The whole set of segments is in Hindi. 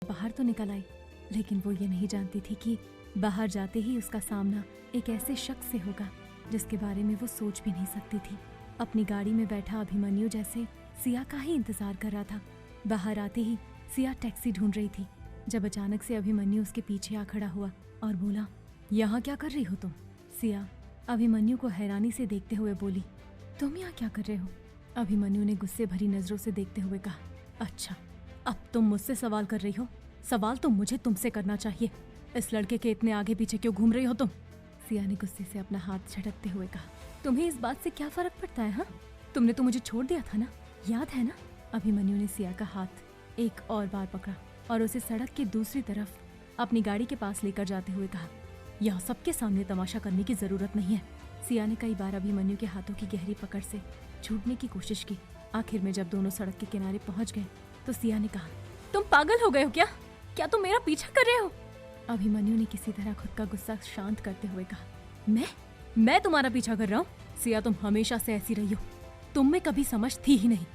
बाहर तो निकल आई, लेकिन वो ये नहीं जानती थी कि बाहर जाते ही उसका सामना एक ऐसे शख्स से होगा जिसके बारे में वो सोच भी नहीं सकती थी। अपनी गाड़ी में बैठा अभिमन्यु जैसे सिया का ही इंतजार कर रहा था। बाहर आते ही सिया टैक्सी ढूंढ रही थी जब अचानक से अभिमन्यु उसके पीछे आ खड़ा हुआ और बोला, यहाँ क्या कर रही हो तुम? सिया अभिमन्यु को हैरानी से देखते हुए बोली, तुम यहाँ क्या कर रहे हो? अभिमन्यु ने गुस्से भरी नजरों से देखते हुए कहा, अच्छा अब तुम मुझसे सवाल कर रही हो? सवाल तो मुझे तुमसे करना चाहिए। इस लड़के के इतने आगे पीछे क्यों घूम रही हो तुम? सिया ने गुस्से से अपना हाथ झटकते हुए कहा, तुम्हें इस बात से क्या फर्क पड़ता है? हाँ, तुमने तो मुझे छोड़ दिया था ना, याद है ना? अभिमन्यु ने सिया का हाथ एक और बार पकड़ा और उसे सड़क की दूसरी तरफ अपनी गाड़ी के पास लेकर जाते हुए कहा, यह सबके सामने तमाशा करने की जरूरत नहीं है। सिया ने कई बार अभिमन्यु के हाथों की गहरी पकड़ से छूटने की कोशिश की। आखिर में जब दोनों सड़क के किनारे पहुंच गए तो सिया ने कहा, तुम पागल हो गए हो क्या? क्या तुम मेरा पीछा कर रहे हो? अभिमन्यु ने किसी तरह खुद का गुस्सा शांत करते हुए कहा, मैं तुम्हारा पीछा कर रहा हूँ? सिया, तुम हमेशा से ऐसी रही हो, तुम में कभी समझ थी ही नहीं।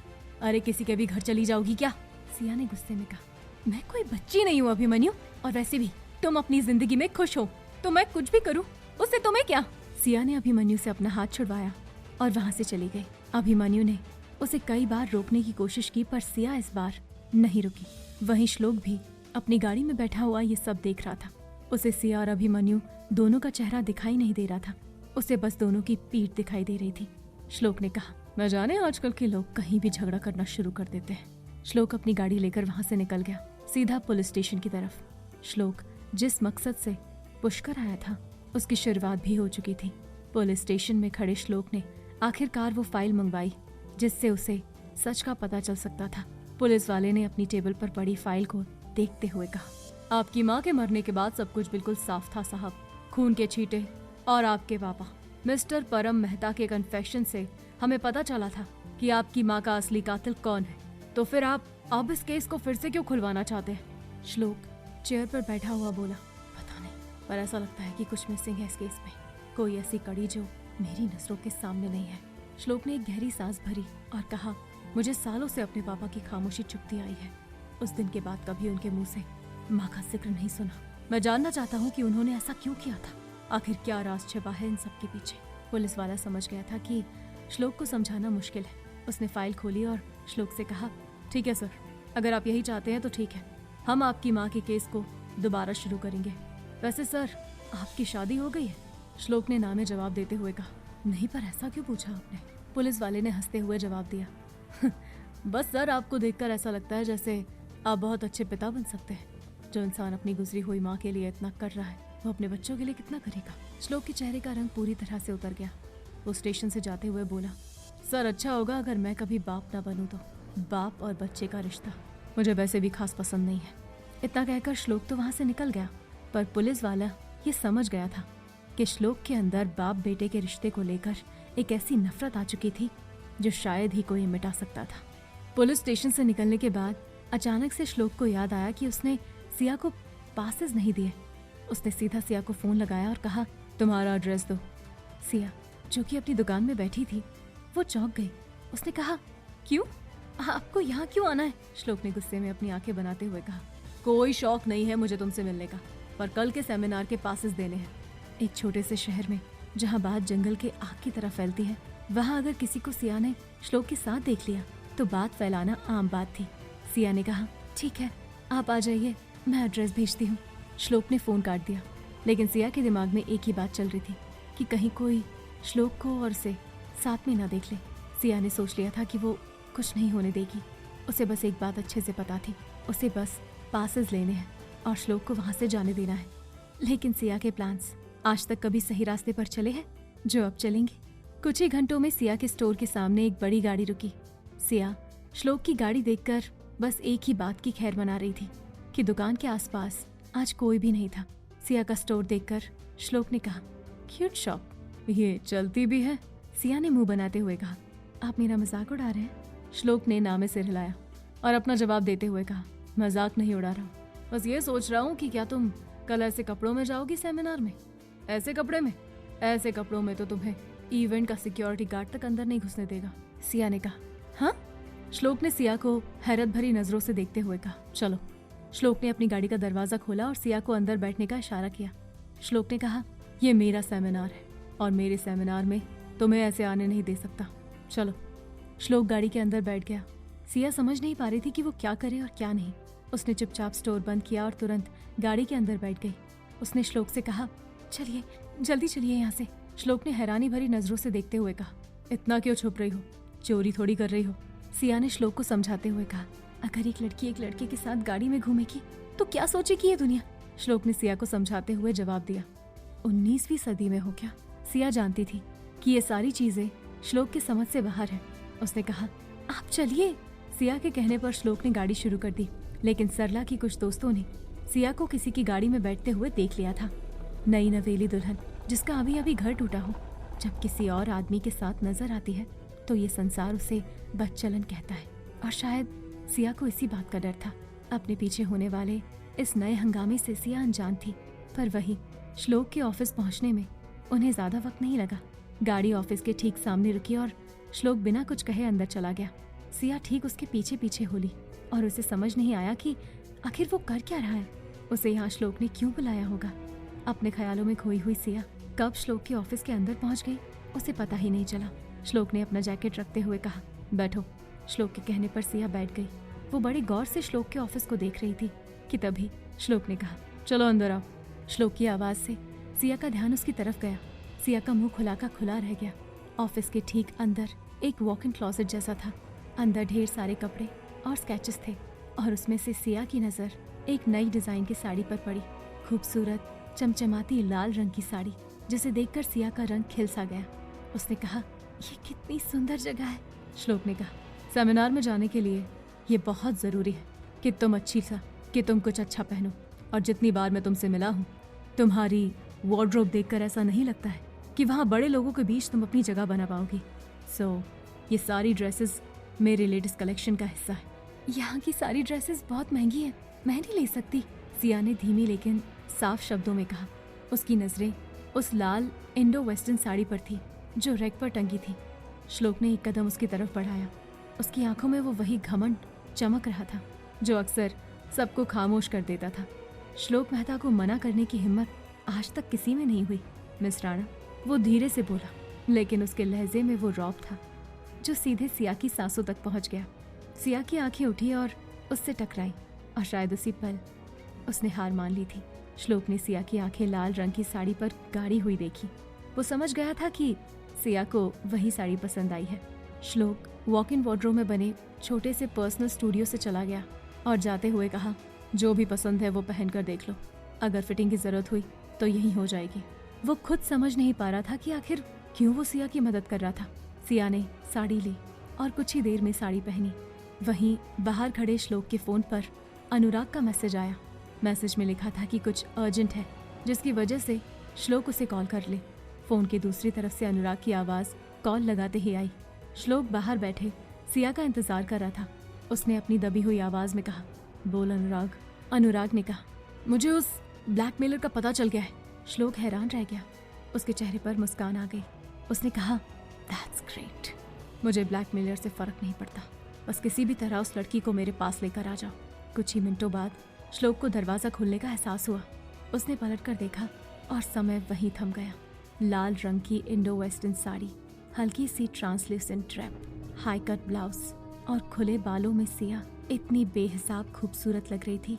अरे किसी के भी घर चली जाओगी क्या? सिया ने गुस्से में कहा, मैं कोई बच्ची नहीं हूँ अभिमन्यु, और वैसे भी तुम अपनी जिंदगी में खुश हो तो मैं कुछ भी करूँ उससे तुम्हें क्या? सिया ने अभिमन्यु से अपना हाथ छुड़वाया और वहाँ से चली गई। अभिमन्यु ने उसे कई बार रोकने की कोशिश की पर सिया इस बार नहीं रुकी। वहीं श्लोक भी अपनी गाड़ी में बैठा हुआ ये सब देख रहा था। उसे सिया और अभिमन्यु दोनों का चेहरा दिखाई नहीं दे रहा था, उसे बस दोनों की पीठ दिखाई दे रही थी। श्लोक ने कहा, न जाने आजकल के लोग कहीं भी झगड़ा करना शुरू कर देते हैं। श्लोक अपनी गाड़ी लेकर वहाँ से निकल गया, सीधा पुलिस स्टेशन की तरफ। श्लोक जिस मकसद से पुष्कर आया था उसकी शुरुआत भी हो चुकी थी। पुलिस स्टेशन में खड़े श्लोक ने आखिरकार वो फाइल मंगवाई जिससे उसे सच का पता चल सकता था। पुलिस वाले ने अपनी टेबल पर पड़ी फाइल को देखते हुए कहा, आपकी माँ के मरने के बाद सब कुछ बिल्कुल साफ था साहब। खून के छींटे और आपके पापा मिस्टर परम मेहता के कन्फेशन से हमें पता चला था कि आपकी माँ का असली कातिल कौन है। तो फिर आप अब इस केस को फिर से क्यों खुलवाना चाहते हैं? श्लोक चेयर पर बैठा हुआ बोला, पता नहीं, पर ऐसा लगता है कि कुछ मिसिंग है इस केस में, कोई ऐसी कड़ी जो मेरी नजरों के सामने नहीं है। श्लोक ने एक गहरी सांस भरी और कहा, मुझे सालों से अपने पापा की खामोशी चुभती आई है। उस दिन के बाद कभी उनके मुंह से माँ का जिक्र नहीं सुना। मैं जानना चाहता हूँ कि उन्होंने ऐसा क्यों किया था, आखिर क्या राज छिपा है इन सब के पीछे। पुलिस वाला समझ गया था कि श्लोक को समझाना मुश्किल है। उसने फाइल खोली और श्लोक से कहा, ठीक है सर, अगर आप यही चाहते हैं तो ठीक है, हम आपकी माँ के केस को दोबारा शुरू करेंगे। वैसे सर, आपकी शादी हो गई है? श्लोक ने ना में जवाब देते हुए कहा, नहीं, पर ऐसा क्यों पूछा आपने? पुलिस वाले ने हंसते हुए जवाब दिया, बस सर, आपको देखकर ऐसा लगता है जैसे आप बहुत अच्छे पिता बन सकते हैं। जो इंसान अपनी गुजरी हुई माँ के लिए इतना कर रहा है वो अपने बच्चों के लिए कितना करेगा। श्लोक के चेहरे का रंग पूरी तरह से उतर गया। वो स्टेशन से जाते हुए बोला, सर, अच्छा होगा अगर मैं कभी बाप ना बनूं तो। बाप और बच्चे का रिश्ता मुझे वैसे भी खास पसंद नहीं है। इतना कहकर श्लोक तो वहाँ से निकल गया, पर पुलिस वाला ये समझ गया था कि श्लोक के अंदर बाप बेटे के रिश्ते को लेकर एक ऐसी नफरत आ चुकी थी जो शायद ही कोई मिटा सकता था। पुलिस स्टेशन से निकलने के बाद अचानक से श्लोक को याद आया कि उसने सिया को पासेस नहीं दिए। उसने सीधा सिया को फोन लगाया और कहा, तुम्हारा एड्रेस दो। सिया, जो कि अपनी दुकान में बैठी थी, वो चौंक गई। उसने कहा, क्यों? आपको यहाँ क्यों आना है? श्लोक ने गुस्से में अपनी आंखें बनाते हुए कहा, कोई शौक नहीं है मुझे तुमसे मिलने का, पर कल के सेमिनार के पासेस देने हैं। एक छोटे से शहर में जहाँ बात जंगल के आग की तरह फैलती है, वहाँ अगर किसी को सिया ने श्लोक के साथ देख लिया तो बात फैलाना आम बात थी। सिया ने कहा, ठीक है, आप आ जाइए, मैं एड्रेस भेजती हूँ। श्लोक ने फोन काट दिया, लेकिन सिया के दिमाग में एक ही बात चल रही थी कि कहीं कोई श्लोक को और उसे साथ में ना देख ले। सिया ने सोच लिया था कि वो कुछ नहीं होने देगी। उसे बस एक बात अच्छे से पता थी, उसे बस पासेस लेने हैं और श्लोक को वहाँ से जाने देना है। लेकिन सिया के प्लान्स आज तक कभी सही रास्ते पर चले हैं जो अब चलेंगे। कुछ ही घंटों में सिया के स्टोर के सामने एक बड़ी गाड़ी रुकी। सिया श्लोक की गाड़ी देखकर बस एक ही बात की खैर मना रही थी कि दुकान के आसपास आज कोई भी नहीं था। सिया का स्टोर देखकर श्लोक ने कहा, क्यूट शॉप, ये चलती भी है? सिया ने मुंह बनाते हुए कहा, आप मेरा मजाक उड़ा रहे हैं? श्लोक ने ना में सिर हिलाया और अपना जवाब देते हुए कहा, मजाक नहीं उड़ा रहा हूँ, बस ये सोच रहा हूँ कि क्या तुम कल ऐसे कपड़ों में जाओगी सेमिनार में? ऐसे कपड़े में? ऐसे कपड़ों में तो तुम्हें इवेंट का सिक्योरिटी गार्ड तक अंदर नहीं घुसने देगा। सिया ने कहा, हाँ? श्लोक ने सिया को हैरत भरी नजरों से देखते हुए कहा, चलो श्लोक ने अपनी गाड़ी का दरवाजा खोला और सिया को अंदर बैठने का इशारा किया। श्लोक ने कहा, ये मेरा सेमिनार है और मेरे सेमिनार में तुम्हें ऐसे आने नहीं दे सकता, चलो। श्लोक गाड़ी के अंदर बैठ गया। सिया समझ नहीं पा रही थी कि वो क्या करे और क्या नहीं। उसने चुपचाप स्टोर बंद किया और तुरंत गाड़ी के अंदर बैठ गई। उसने श्लोक से कहा, चलिए जल्दी चलिए यहाँ से। श्लोक ने हैरानी भरी नजरों से देखते हुए कहा, इतना क्यों छुप रही हो, चोरी थोड़ी कर रही हो। सिया ने श्लोक को समझाते हुए कहा, अगर एक लड़की एक लड़के के साथ गाड़ी में घूमेगी तो क्या सोचेगी ये दुनिया। श्लोक ने सिया को समझाते हुए जवाब दिया, 19वीं सदी में हो क्या। सिया जानती थी कि ये सारी चीजें श्लोक की समझ से बाहर है। उसने कहा, आप चलिए। सिया के कहने पर श्लोक ने गाड़ी शुरू कर दी, लेकिन सरला की कुछ दोस्तों ने सिया को किसी की गाड़ी में बैठते हुए देख लिया था। नई नवेली दुल्हन जिसका अभी अभी घर टूटा हो, जब किसी और आदमी के साथ नजर आती है तो ये संसार उसे बदचलन कहता है। और शायद सिया को इसी बात का डर था। अपने पीछे होने वाले इस नए हंगामे से सिया अनजान थी। पर वही श्लोक के ऑफिस पहुंचने में उन्हें ज्यादा वक्त नहीं लगा। गाड़ी ऑफिस के ठीक सामने रुकी और श्लोक बिना कुछ कहे अंदर चला गया। सिया ठीक उसके पीछे पीछे होली और उसे समझ नहीं आया कि आखिर वो कर क्या रहा है। उसे यहाँ श्लोक ने क्यों बुलाया होगा। अपने ख्यालों में खोई हुई सिया कब श्लोक के ऑफिस के अंदर पहुंच गई उसे पता ही नहीं चला। श्लोक ने अपना जैकेट रखते हुए कहा, बैठो। श्लोक के कहने पर सिया बैठ गई। वो बड़े गौर से श्लोक के ऑफिस को देख रही थी कि तभी श्लोक ने कहा, चलो अंदर आओ। श्लोक की आवाज से सिया का ध्यान उसकी तरफ गया। सिया का मुंह खुला का खुला रह गया। ऑफिस के ठीक अंदर एक वॉक इन क्लोसेट जैसा था। अंदर ढेर सारे कपड़े और स्केचेस थे और उसमें से सिया की नजर एक नई डिजाइन की साड़ी पर पड़ी। खूबसूरत चमचमाती लाल रंग की साड़ी जिसे देखकर सिया का रंग खिल सा गया। उसने कहा, ये कितनी सुंदर जगह है। श्लोक ने कहा, सेमिनार में जाने के लिए ये बहुत जरूरी है कि तुम कुछ अच्छा पहनो। और जितनी बार मैं तुमसे मिला हूँ, तुम्हारी वार्डरोब देखकर ऐसा नहीं लगता है कि वहाँ बड़े लोगों के बीच तुम अपनी जगह बना पाओगी। ये सारी ड्रेसेस मेरे लेटेस्ट कलेक्शन का हिस्सा है। यहाँ की सारी ड्रेसेस बहुत महंगी है, मैं नहीं ले सकती। सिया ने धीमी लेकिन साफ शब्दों में कहा। उसकी नजरें उस लाल इंडो वेस्टर्न साड़ी पर थी जो रैक पर टंगी थी। श्लोक ने एक कदम उसकी तरफ बढ़ाया। उसकी आंखों में वो वही घमंड चमक रहा था जो अक्सर सबको खामोश कर देता था। श्लोक मेहता को मना करने की हिम्मत आज तक किसी में नहीं हुई। मिस राणा, वो धीरे से बोला, लेकिन उसके लहजे में वो रौब था जो सीधे सिया की सांसों तक पहुंच गया। सिया की आंखें उठी और उससे टकराई और शायद उसी पल उसने हार मान ली थी। श्लोक ने सिया की आंखें लाल रंग की साड़ी पर गाड़ी हुई देखी। वो समझ गया था कि सिया को वही साड़ी पसंद आई है। श्लोक वॉक इन वार्डरोब में बने छोटे से पर्सनल स्टूडियो से चला गया और जाते हुए कहा, जो भी पसंद है वो पहन कर देख लो, अगर फिटिंग की जरूरत हुई तो यही हो जाएगी। वो खुद समझ नहीं पा रहा था कि आखिर क्यों वो सिया की मदद कर रहा था। सिया ने साड़ी ली और कुछ ही देर में साड़ी पहनी। वहीं बाहर खड़े श्लोक के फोन पर अनुराग का मैसेज आया। मैसेज में लिखा था कि कुछ अर्जेंट है जिसकी वजह से श्लोक उसे कॉल कर ले। फोन की दूसरी तरफ से अनुराग की आवाज कॉल लगाते ही आई। श्लोक बाहर बैठे सिया का इंतजार कर रहा था। उसने अपनी दबी हुई आवाज में कहा, बोल अनुराग। अनुराग ने कहा, मुझे उस ब्लैकमेलर का पता चल गया है। श्लोक हैरान रह गया। उसके चेहरे पर मुस्कान आ गई। उसने कहा, दैट्स ग्रेट। मुझे ब्लैकमेलर से फर्क नहीं पड़ता, बस किसी भी तरह उस लड़की को मेरे पास लेकर आ जाओ। कुछ ही मिनटों बाद श्लोक को दरवाजा खुलने का एहसास हुआ। उसने पलट कर देखा और समय वहीं थम गया। लाल रंग की इंडो वेस्टर्न साड़ी, हल्की सी translucent drape, high cut blouse और खुले बालों में सिया इतनी बेहिसाब खूबसूरत लग रही थी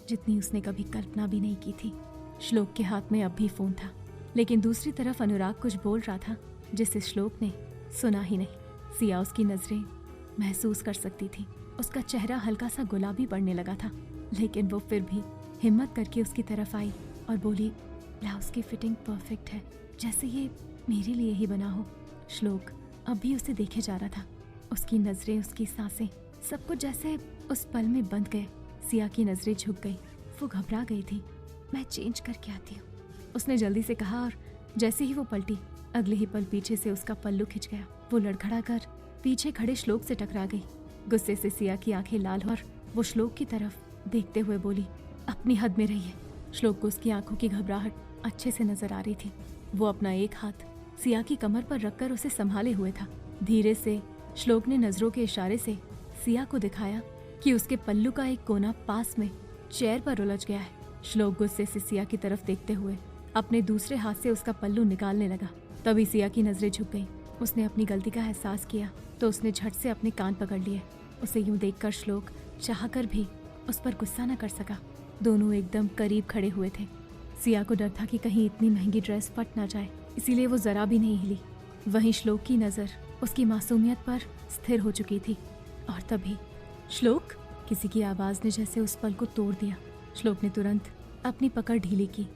जितनी उसने कभी कल्पना भी नहीं की थी। श्लोक के हाथ में अब भी फोन था, लेकिन दूसरी तरफ अनुराग कुछ बोल रहा था जिसे श्लोक ने सुना ही नहीं। सिया उसकी नजरें महसूस कर सकती थी। उसका चेहरा हल्का सा गुलाबी पड़ने लगा था, लेकिन वो फिर भी हिम्मत करके उसकी तरफ आई और बोली, ब्लाउज की फिटिंग परफेक्ट है, जैसे ये मेरे लिए ही बना हो। श्लोक अब भी उसे देखे जा रहा था। उसकी नजरें, उसकी सांसें, सब कुछ जैसे उस पल में बंद गए। सिया की नजरें झुक गई। वो घबरा गई थी। मैं चेंज करके आती हूँ, उसने जल्दी से कहा और जैसे ही वो पलटी, अगले ही पल पीछे से उसका पल्लू खिंच गया। वो लड़खड़ा कर पीछे खड़े श्लोक से टकरा गई। गुस्से से सिया की आंखें लाल और वो श्लोक की तरफ देखते हुए बोली, अपनी हद में रहिए। श्लोक को उसकी आंखों की घबराहट अच्छे से नजर आ रही थी। वो अपना एक हाथ सिया की कमर पर रखकर उसे संभाले हुए था। धीरे से श्लोक ने नजरों के इशारे से सिया को दिखाया कि उसके पल्लू का एक कोना पास में चेयर पर उलझ गया है। श्लोक गुस्से से सिया की तरफ देखते हुए अपने दूसरे हाथ से उसका पल्लू निकालने लगा। तभी सिया की नजरें झुक गई। उसने अपनी गलती का एहसास किया तो उसने झट से अपने कान पकड़ लिए। उसे यूं देखकर श्लोक चाहकर भी उस पर गुस्सा न कर सका। दोनों एकदम करीब खड़े हुए थे। सिया को डर था कि कहीं इतनी महंगी ड्रेस फट ना जाए, इसीलिए वो जरा भी नहीं हिली। वहीं श्लोक की नजर उसकी मासूमियत पर स्थिर हो चुकी थी। और तभी श्लोक, किसी की आवाज ने जैसे उस पल को तोड़ दिया। श्लोक ने तुरंत अपनी पकड़ ढीली की,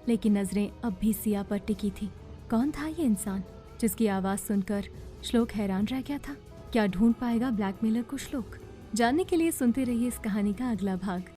लेकिन नजरें अब भी सिया पर टिकी थी। कौन था ये इंसान जिसकी आवाज सुनकर श्लोक हैरान रह गया था? क्या ढूंढ पाएगा ब्लैकमेलर को श्लोक? जानने के लिए सुनते रहिए इस कहानी का अगला भाग।